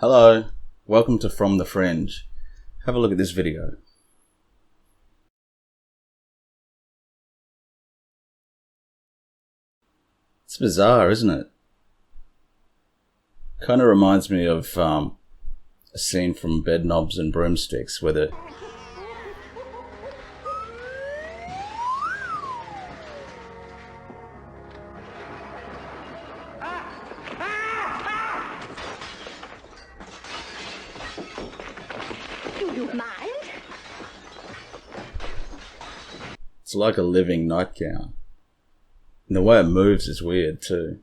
Hello, welcome to From the Fringe. Have a look at this video. It's bizarre, isn't it? Kind of reminds me of a scene from Bedknobs and Broomsticks where the It's like a living nightgown. And the way it moves is weird too.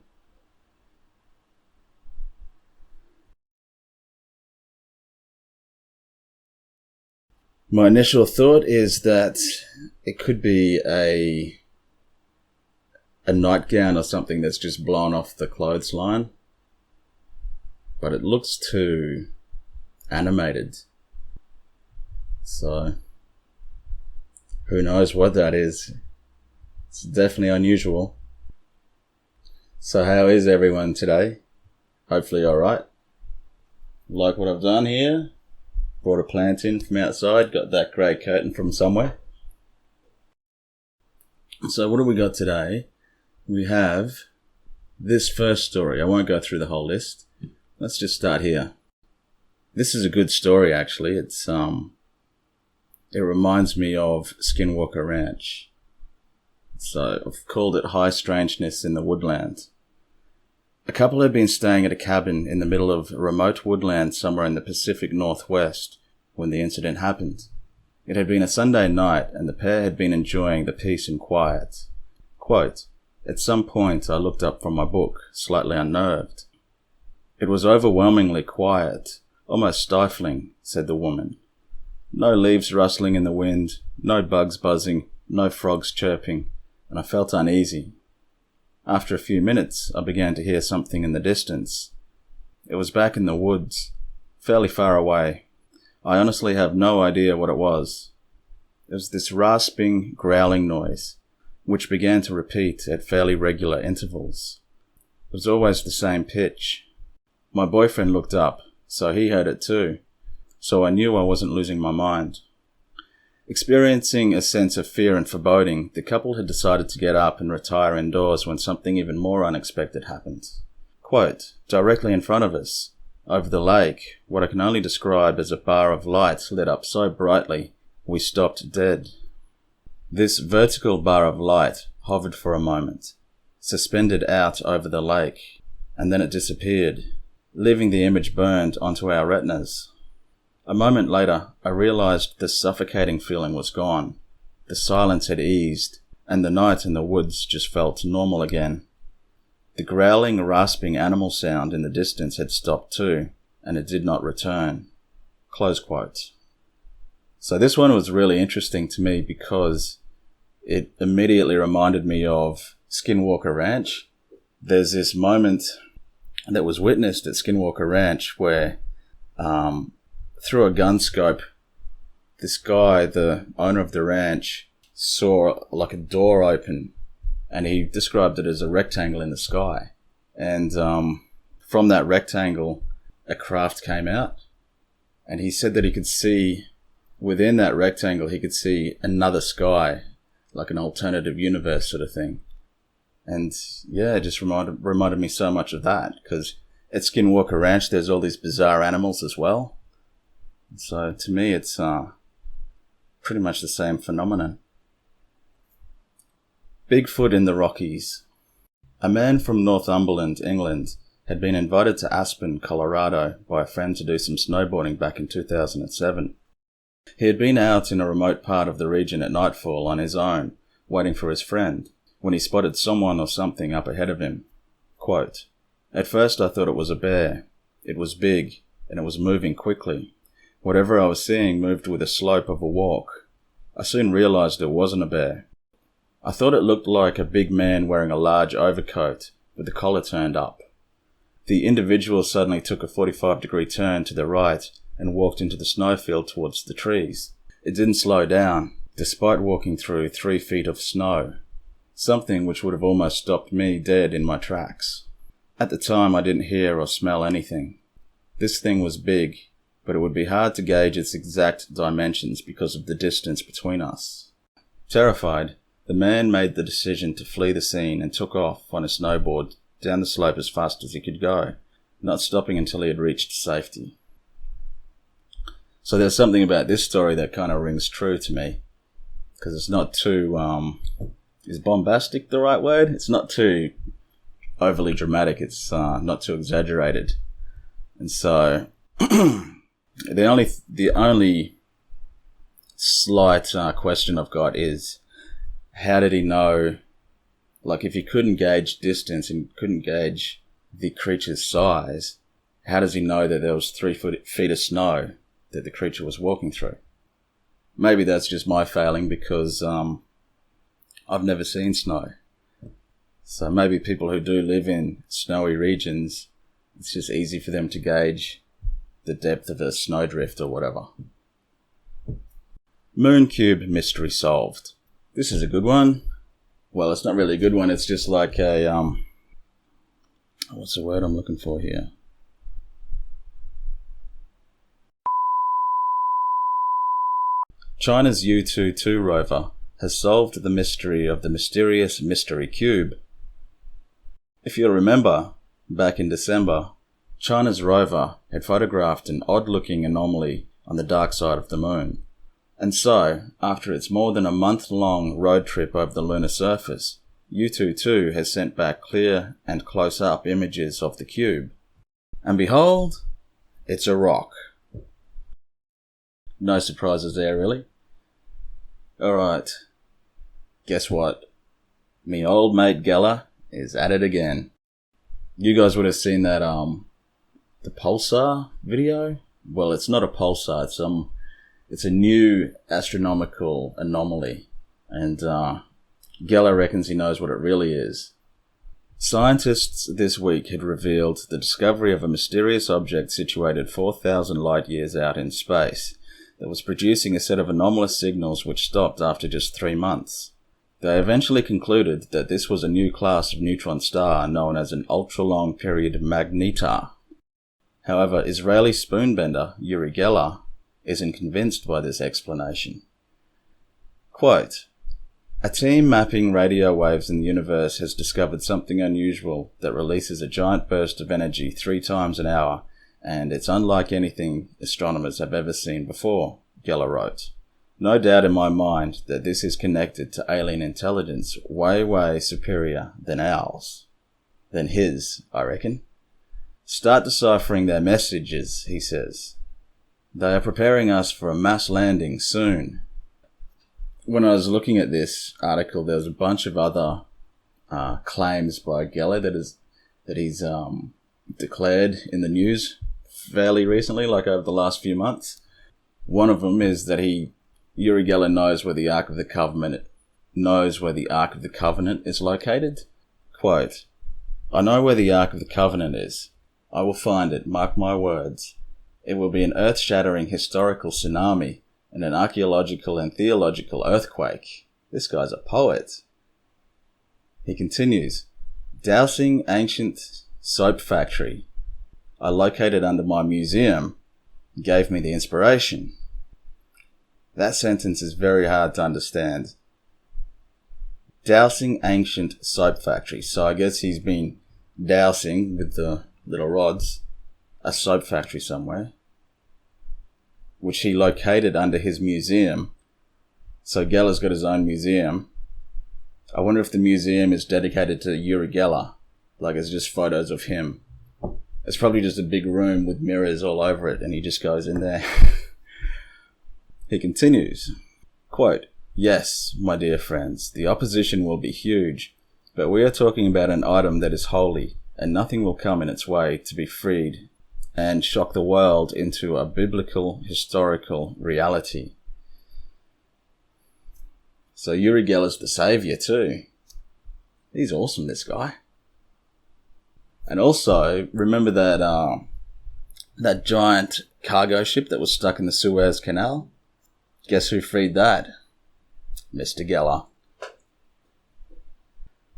My initial thought is that it could be a nightgown or something that's just blown off the clothesline. But it looks too animated. So who knows what that is? It's definitely unusual. So how is everyone today? Hopefully alright. Like what I've done here? Brought a plant in from outside, got that grey curtain from somewhere. So what do we got today? We have this first story. I won't go through the whole list. Let's just start here. This is a good story actually. It reminds me of Skinwalker Ranch. So I've called it High Strangeness in the Woodland. A couple had been staying at a cabin in the middle of a remote woodland somewhere in the Pacific Northwest when the incident happened. It had been a Sunday night and the pair had been enjoying the peace and quiet. Quote, "At some point I looked up from my book, slightly unnerved. It was overwhelmingly quiet, almost stifling," said the woman. "No leaves rustling in the wind, no bugs buzzing, no frogs chirping, and I felt uneasy. After a few minutes, I began to hear something in the distance. It was back in the woods, fairly far away. I honestly have no idea what it was. It was this rasping, growling noise, which began to repeat at fairly regular intervals. It was always the same pitch. My boyfriend looked up, so he heard it too. So I knew I wasn't losing my mind." Experiencing a sense of fear and foreboding, the couple had decided to get up and retire indoors when something even more unexpected happened. Quote, "Directly in front of us, over the lake, what I can only describe as a bar of light lit up so brightly, we stopped dead. This vertical bar of light hovered for a moment, suspended out over the lake, and then it disappeared, leaving the image burned onto our retinas. A moment later, I realized the suffocating feeling was gone. The silence had eased, and the night in the woods just felt normal again. The growling, rasping animal sound in the distance had stopped too, and it did not return." Close quote. So this one was really interesting to me because it immediately reminded me of Skinwalker Ranch. There's this moment that was witnessed at Skinwalker Ranch where through a gun scope, this guy, the owner of the ranch, saw like a door open, and he described it as a rectangle in the sky. And from that rectangle, a craft came out, and he said that he could see, within that rectangle, he could see another sky, like an alternative universe sort of thing. And yeah, it just reminded me so much of that, because at Skinwalker Ranch, there's all these bizarre animals as well. So to me, it's pretty much the same phenomenon. Bigfoot in the Rockies. A man from Northumberland, England, had been invited to Aspen, Colorado by a friend to do some snowboarding back in 2007. He had been out in a remote part of the region at nightfall on his own, waiting for his friend, when he spotted someone or something up ahead of him. Quote, "At first I thought it was a bear. It was big, and it was moving quickly. Whatever I was seeing moved with a slope of a walk. I soon realized it wasn't a bear. I thought it looked like a big man wearing a large overcoat with the collar turned up. The individual suddenly took a 45-degree turn to the right and walked into the snowfield towards the trees. It didn't slow down, despite walking through 3 feet of snow, something which would have almost stopped me dead in my tracks. At the time I didn't hear or smell anything. This thing was big, but it would be hard to gauge its exact dimensions because of the distance between us. Terrified, the man made the decision to flee the scene and took off on a snowboard down the slope as fast as he could go, not stopping until he had reached safety. So there's something about this story that kind of rings true to me, because it's not too, is bombastic the right word? It's not too overly dramatic, it's not too exaggerated. And so, the only slight question I've got is, how did he know, like if he couldn't gauge distance and couldn't gauge the creature's size, how does he know that there was 3 feet of snow that the creature was walking through? Maybe that's just my failing because I've never seen snow. So maybe people who do live in snowy regions, it's just easy for them to gauge the depth of a snowdrift or whatever. Moon cube mystery solved. This is a good one. Well, it's not really a good one. It's just like a, what's the word I'm looking for here? China's U-22 rover has solved the mystery of the mysterious mystery cube. If you'll remember, back in December, China's rover had photographed an odd-looking anomaly on the dark side of the moon. And so, after its more than a month-long road trip over the lunar surface, U-22 has sent back clear and close-up images of the cube. And behold, it's a rock. No surprises there, really. Alright, guess what? Me old mate Geller is at it again. You guys would have seen that, the pulsar video? Well, it's not a pulsar, it's a new astronomical anomaly, and Geller reckons he knows what it really is. Scientists this week had revealed the discovery of a mysterious object situated 4,000 light years out in space that was producing a set of anomalous signals which stopped after just 3 months. They eventually concluded that this was a new class of neutron star known as an ultra-long period magnetar. However, Israeli spoonbender Uri Geller isn't convinced by this explanation. Quote, "A team mapping radio waves in the universe has discovered something unusual that releases a giant burst of energy 3 times an hour, and it's unlike anything astronomers have ever seen before," Geller wrote. "No doubt in my mind that this is connected to alien intelligence way, way superior than ours. Than his, I reckon. Start deciphering their messages," he says. "They are preparing us for a mass landing soon." When I was looking at this article, there was a bunch of other claims by Geller that he's declared in the news fairly recently, like over the last few months. One of them is that Uri Geller knows where the Ark of the Covenant is located. Quote, "I know where the Ark of the Covenant is. I will find it, mark my words. It will be an earth-shattering historical tsunami and an archaeological and theological earthquake." This guy's a poet. He continues, "Dousing ancient soap factory I located under my museum gave me the inspiration." That sentence is very hard to understand. Dousing ancient soap factory. So I guess he's been dousing with the little rods a soap factory somewhere, which he located under his museum. So Geller's got his own museum. I wonder if the museum is dedicated to Uri Geller, like it's just photos of him. It's probably just a big room with mirrors all over it, and he just goes in there. He continues, quote, "Yes, my dear friends, the opposition will be huge, but we are talking about an item that is holy, and nothing will come in its way to be freed and shock the world into a biblical, historical reality." So Uri Geller's the savior too. He's awesome, this guy. And also, remember that giant cargo ship that was stuck in the Suez Canal? Guess who freed that? Mr. Geller.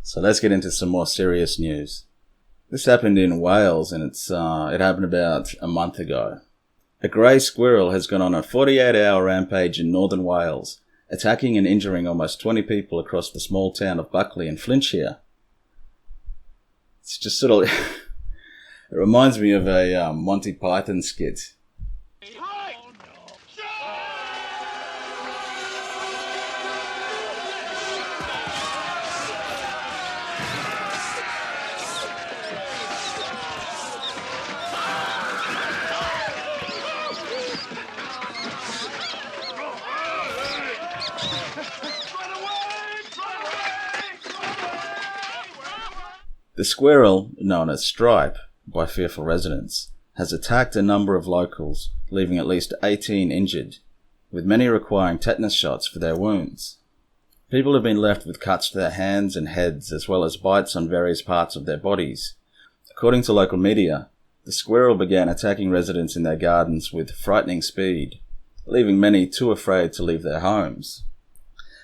So let's get into some more serious news. This happened in Wales, and it happened about a month ago. A grey squirrel has gone on a 48-hour rampage in northern Wales, attacking and injuring almost 20 people across the small town of Buckley in Flintshire. It's just sort of... it reminds me of a Monty Python skit. The squirrel, known as Stripe by fearful residents, has attacked a number of locals, leaving at least 18 injured, with many requiring tetanus shots for their wounds. People have been left with cuts to their hands and heads, as well as bites on various parts of their bodies. According to local media, the squirrel began attacking residents in their gardens with frightening speed, leaving many too afraid to leave their homes.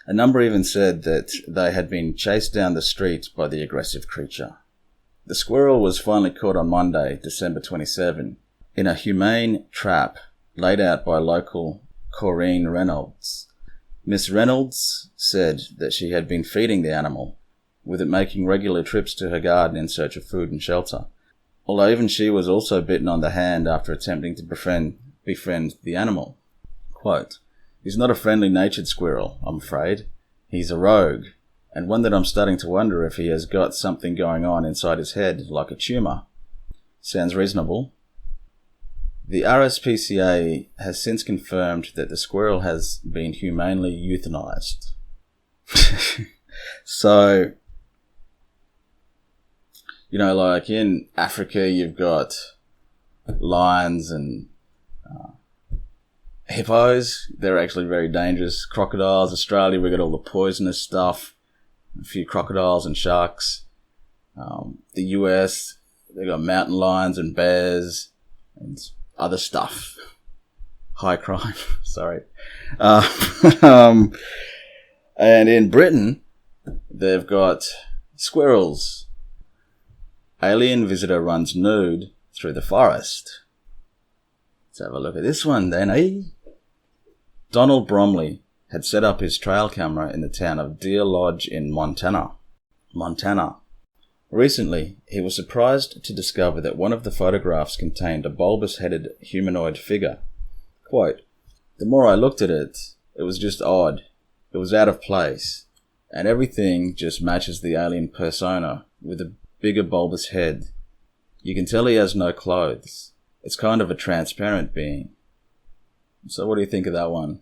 A number even said that they had been chased down the street by the aggressive creature. The squirrel was finally caught on Monday, December 27, in a humane trap laid out by local Corinne Reynolds. Miss Reynolds said that she had been feeding the animal, with it making regular trips to her garden in search of food and shelter, although even she was also bitten on the hand after attempting to befriend the animal. Quote, "He's not a friendly-natured squirrel, I'm afraid. He's a rogue, and one that I'm starting to wonder if he has got something going on inside his head, like a tumour. Sounds reasonable." The RSPCA has since confirmed that the squirrel has been humanely euthanized. So, like in Africa, you've got lions and hippos. They're actually very dangerous. Crocodiles. Australia, we've got all the poisonous stuff. A few crocodiles and sharks. The US, they've got mountain lions and bears and other stuff. High crime. Sorry. And in Britain, they've got squirrels. Alien visitor runs nude through the forest. Let's have a look at this one then, eh? Donald Bromley had set up his trail camera in the town of Deer Lodge in Montana. Recently, he was surprised to discover that one of the photographs contained a bulbous-headed humanoid figure. Quote, "The more I looked at it, it was just odd. It was out of place, and everything just matches the alien persona with a bigger bulbous head. You can tell he has no clothes. It's kind of a transparent being." So what do you think of that one?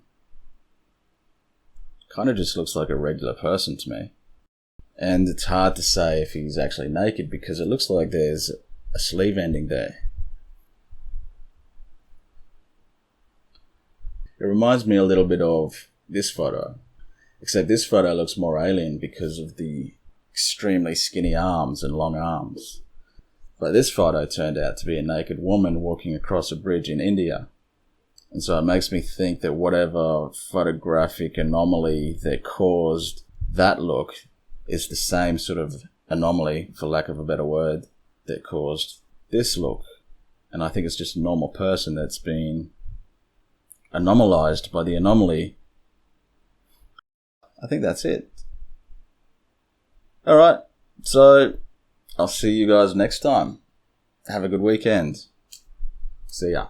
Kind of just looks like a regular person to me. And it's hard to say if he's actually naked because it looks like there's a sleeve ending there. It reminds me a little bit of this photo, except this photo looks more alien because of the extremely skinny arms and long arms. But this photo turned out to be a naked woman walking across a bridge in India. And so it makes me think that whatever photographic anomaly that caused that look is the same sort of anomaly, for lack of a better word, that caused this look. And I think it's just a normal person that's been anomalized by the anomaly. I think that's it. Alright, so I'll see you guys next time. Have a good weekend. See ya.